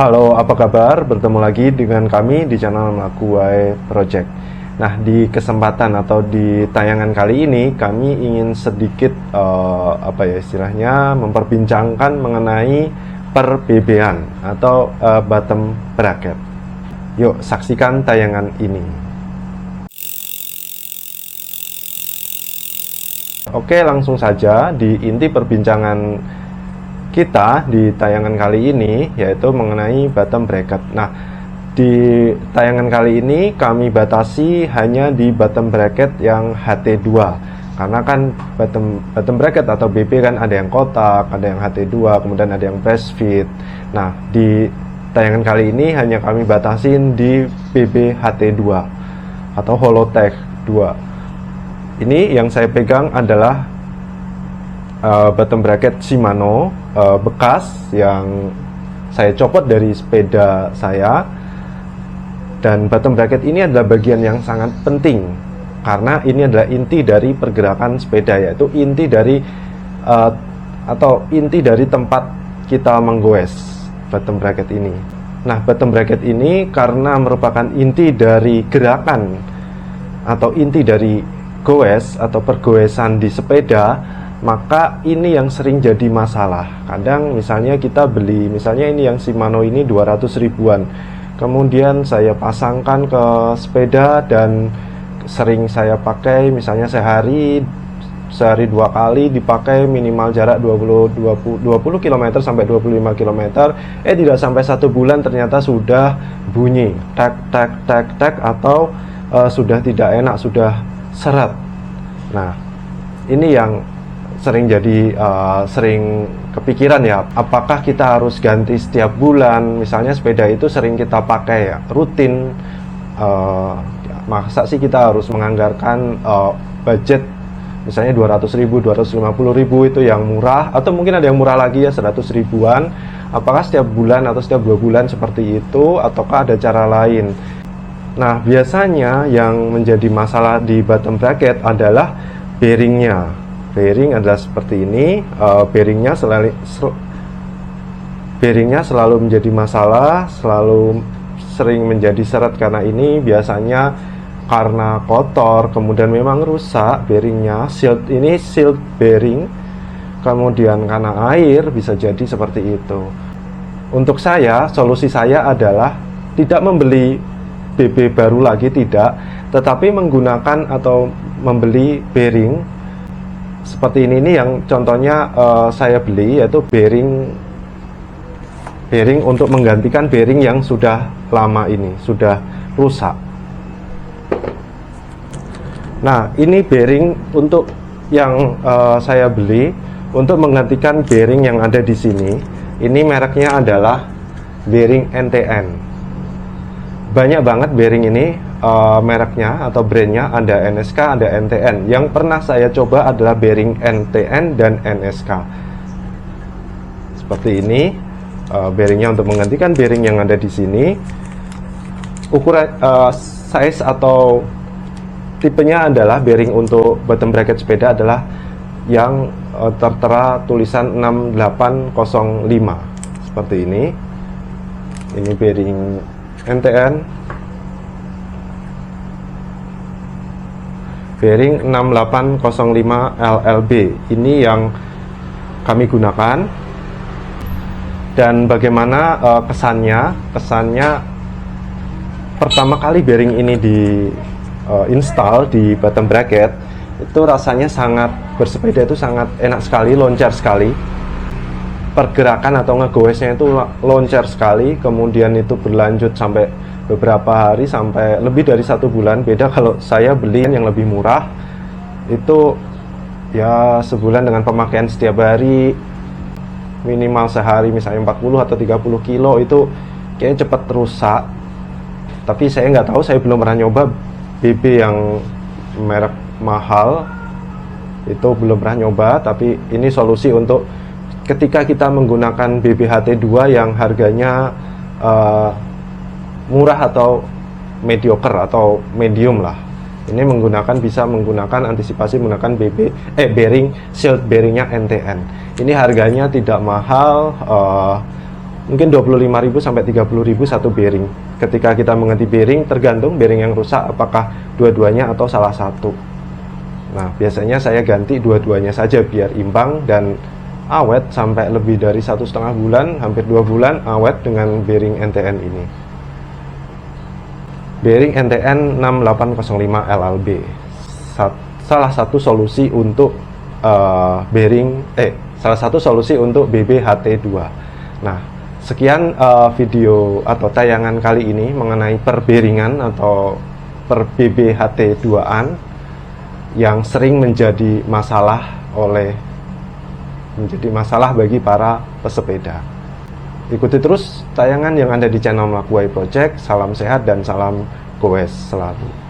Halo, apa kabar? Bertemu lagi dengan kami di channel Makuai Project. Nah, di kesempatan atau di tayangan kali ini kami ingin sedikit istilahnya memperbincangkan mengenai per BB-an atau bottom bracket. Yuk, saksikan tayangan ini. Oke, langsung saja di inti perbincangan kita di tayangan kali ini, yaitu mengenai bottom bracket. Nah, di tayangan kali ini kami batasi hanya di bottom bracket yang HT2, karena kan bottom bracket atau BB kan ada yang kotak, ada yang HT2, kemudian ada yang press fit. Nah, di tayangan kali ini hanya kami batasin di BB HT2 atau Holotech 2. Ini yang saya pegang adalah bottom bracket Shimano bekas yang saya copot dari sepeda saya. Dan bottom bracket ini adalah bagian yang sangat penting karena ini adalah inti dari pergerakan sepeda, yaitu inti dari inti dari tempat kita menggoes bottom bracket ini. Nah, bottom bracket ini karena merupakan inti dari gerakan atau inti dari goes atau pergoesan di sepeda, maka ini yang sering jadi masalah. Kadang misalnya kita beli, misalnya ini yang Shimano ini 200 ribuan, kemudian saya pasangkan ke sepeda dan sering saya pakai, misalnya sehari 2 kali dipakai, minimal jarak 20 km sampai 25 km. Tidak sampai 1 bulan ternyata sudah bunyi tek atau sudah tidak enak, sudah seret. Nah, ini yang sering jadi sering kepikiran ya, apakah kita harus ganti setiap bulan? Misalnya sepeda itu sering kita pakai ya, rutin, masa sih kita harus menganggarkan budget misalnya 200 ribu, 250 ribu itu yang murah, atau mungkin ada yang murah lagi ya 100 ribuan. Apakah setiap bulan atau setiap 2 bulan seperti itu, ataukah ada cara lain? Nah, biasanya yang menjadi masalah di bottom bracket adalah bearingnya. Bearing adalah seperti ini, bearingnya selalu menjadi masalah, selalu sering menjadi seret karena ini biasanya karena kotor, kemudian memang rusak bearingnya. Ini sealed bearing, kemudian karena air bisa jadi seperti itu. Untuk saya, solusi saya adalah tidak membeli BB baru lagi, tidak, tetapi menggunakan atau membeli bearing seperti ini yang contohnya saya beli, yaitu bearing untuk menggantikan bearing yang sudah lama ini, sudah rusak. Nah, ini bearing untuk yang saya beli untuk menggantikan bearing yang ada di sini. Ini mereknya adalah bearing NTN. Banyak banget bearing ini mereknya atau brandnya, ada NSK, ada NTN. Yang pernah saya coba adalah bearing NTN dan NSK. Seperti ini, bearingnya untuk menggantikan bearing yang ada di sini. Ukuran size atau tipenya adalah bearing untuk bottom bracket sepeda adalah yang tertera tulisan 6805 seperti ini. Ini bearing NTN, bearing 6805 LLB. Ini yang kami gunakan. Dan bagaimana kesannya pertama kali bearing ini di install di bottom bracket, itu rasanya sangat, bersepeda itu sangat enak sekali, loncat sekali. Pergerakan atau ngegoesnya itu loncat sekali, kemudian itu berlanjut sampai beberapa hari, sampai lebih dari 1 bulan. Beda kalau saya beli yang lebih murah, itu ya sebulan dengan pemakaian setiap hari, minimal sehari misalnya 40 atau 30 kilo, itu kayaknya cepat rusak. Tapi saya nggak tahu, saya belum pernah nyoba BB yang merek mahal, itu belum pernah nyoba. Tapi ini solusi untuk ketika kita menggunakan BB HT2 yang harganya murah atau mediocre atau medium lah. Ini bisa menggunakan antisipasi menggunakan bearing sealed bearingnya NTN. Ini harganya tidak mahal, mungkin 25.000 sampai 30.000 satu bearing. Ketika kita mengganti bearing, tergantung bearing yang rusak apakah dua-duanya atau salah satu. Nah, biasanya saya ganti dua-duanya saja biar imbang dan awet sampai lebih dari 1,5 bulan, hampir 2 bulan awet dengan bearing NTN ini. Bearing NTN 6805 LLB, salah satu solusi untuk salah satu solusi untuk BBHT2. Nah, sekian video atau tayangan kali ini mengenai perbearingan atau per BBHT2an yang sering menjadi masalah bagi para pesepeda. Ikuti terus tayangan yang ada di channel Makuai Project. Salam sehat dan salam goes selalu.